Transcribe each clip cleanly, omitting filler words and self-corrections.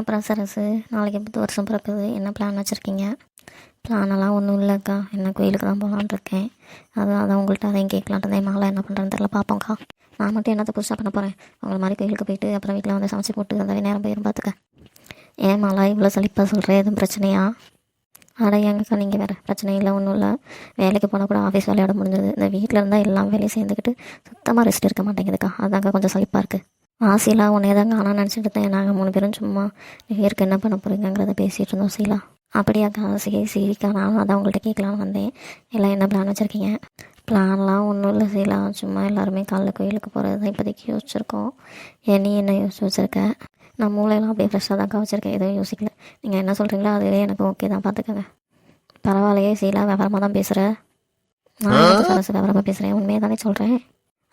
அப்புறம் சரசு, நாளைக்கு புது வருஷம் பிறக்குது, என்ன பிளான் வச்சுருக்கீங்க? பிளானெல்லாம் ஒன்றும் இல்லைக்கா, என்ன கோயிலுக்கு தான் போகலான்னு இருக்கேன். அதான் உங்கள்கிட்ட அதையும் கேட்கலான்ட்டு தான். மாலை என்ன பண்ணுறேன்னு தெரியல, பார்ப்போம்க்கா. நான் மட்டும் என்னத்தை புதுசாக பண்ண போகிறேன்? உங்களை மாதிரி கோயிலுக்கு போயிட்டு அப்புறம் வீட்டில் வந்து சமைச்சு போட்டு அந்த நேரம் போயிடும் பார்த்துக்க. ஏன் மாலா இவ்வளோ சலிப்பாக சொல்கிறேன்? எதுவும் பிரச்சனையா? அட ஏங்கக்கா, நீங்கள் வேறு பிரச்சனை இல்லை, ஒன்றும் இல்லை. வேலைக்கு போனால் கூட ஆஃபீஸ் வேலையோட முடிஞ்சது. இந்த வீட்டில் இருந்தால் எல்லாம் வேலையும் சேர்ந்துக்கிட்டு சுத்தமாக ரெஸ்ட் இருக்க மாட்டேங்குதுக்கா. அதாங்க கொஞ்சம் சலிப்பாக இருக்குது. ஆசீலா உன்னே தாங்க ஆனால் நினச்சிட்டு இருந்தேன். நாங்கள் 3 பேரும் சும்மா இயற்கை என்ன பண்ண போகிறீங்கிறத பேசிகிட்டு இருந்தோம். சீலா, அப்படியாக்கா? சரிக்கா, நானும் அதான் உங்கள்கிட்ட கேட்கலான்னு வந்தேன். எல்லாம் என்ன பிளான் வச்சுருக்கீங்க? பிளான்லாம் ஒன்றும் இல்லை சீலா, சும்மா எல்லாருமே காலைல கோயிலுக்கு போகிறது தான் இப்போதைக்கு யோசிச்சுருக்கோம். நீ என்ன யோசிச்சு வச்சுருக்க? நான் மூளையெல்லாம் அப்படியே ஃப்ரெஷ்ஷாக தான் வச்சுருக்கேன், எதுவும் யோசிக்கல. நீங்கள் என்ன சொல்கிறீங்களோ அதுவே எனக்கு ஓகே தான், பார்த்துக்கோங்க. பரவாயில்லையே சீலா, விவரமாக தான் பேசுகிறேன். நான் எனக்கு சரசு விவரமாக பேசுகிறேன், உண்மையாக தானே சொல்கிறேன்.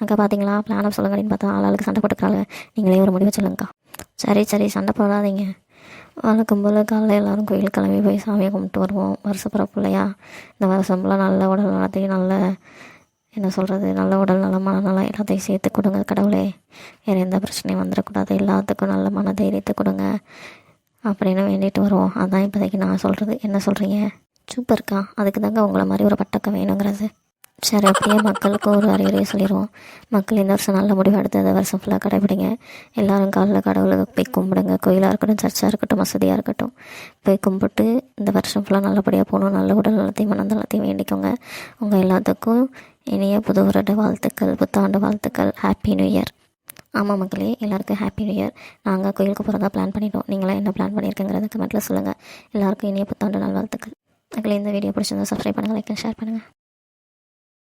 அக்கா பார்த்தீங்களா, பிளானை சொல்லுங்க அப்படின்னு பார்த்தா ஆளுக்கு சண்டை போட்டுக்கிறாங்க. நீங்களே ஒரு முடிவு சொல்லுங்கக்கா. சரி சண்டை போடாதீங்க. வழக்கம் போல் காலைல எல்லோரும் கோயில் கிளம்பி போய் சாமியை கும்பிட்டு வருவோம். வருஷப்பிறப்பு இல்லையா? இந்த வருஷம் ஃபுல்லாக நல்ல உடல் நலத்தையும் நல்ல உடல் நலம் மனநலம் எல்லாத்தையும் சேர்த்து கொடுங்க கடவுளே. வேறு எந்த பிரச்சனையும் வந்துடக்கூடாது, எல்லாத்துக்கும் நல்ல மன தைரியத்தை கொடுங்க அப்படின்னு வேண்டிட்டு வருவோம். அதான் இப்போதைக்கு நான் சொல்கிறது. என்ன சொல்கிறீங்க? சூப்பர்க்கா, அதுக்கு தாங்க உங்களை மாதிரி ஒரு பட்டக்கம் வேணுங்கிறது. சரி, அப்படியே மக்களுக்கு ஒரு அறிவுரையை சொல்லிடுவோம். மக்கள் இந்த வருஷம் நல்ல முடிவு எடுத்து அந்த வருஷம் ஃபுல்லாக கடைபிடிங்க. எல்லோரும் காலைல கடவுளுக்கு போய் கும்பிடுங்க. கோயிலாக இருக்கட்டும், சர்ச்சாக இருக்கட்டும், மசதியாக இருக்கட்டும், போய் கும்பிட்டு இந்த வருஷம் ஃபுல்லாக நல்லபடியாக போகணும். நல்ல உடல் நலத்தையும் மனநலத்தையும் வேண்டிக்கோங்க. உங்கள் எல்லாத்துக்கும் இனிய புது வருட வாழ்த்துக்கள், புத்தாண்டு வாழ்த்துக்கள். Happy new year. ஆமாம் மக்களே, எல்லாருக்கும் ஹாப்பி நியூ இயர். நாங்கள் கோயிலுக்கு போகிறதா பிளான் பண்ணிட்டோம். நீங்களாம் என்ன பிளான் பண்ணியிருக்கேங்கிறத கமெண்ட்டில் சொல்லுங்கள். எல்லாருக்கும் இனிய புத்தாண்டு நாள் வாழ்த்துக்கள். மக்களே, இந்த வீடியோ பிடிச்சிருந்தா சப்ஸ்கிரைப் பண்ணுங்கள், லைக் அண்ட் ஷேர் பண்ணுங்கள்.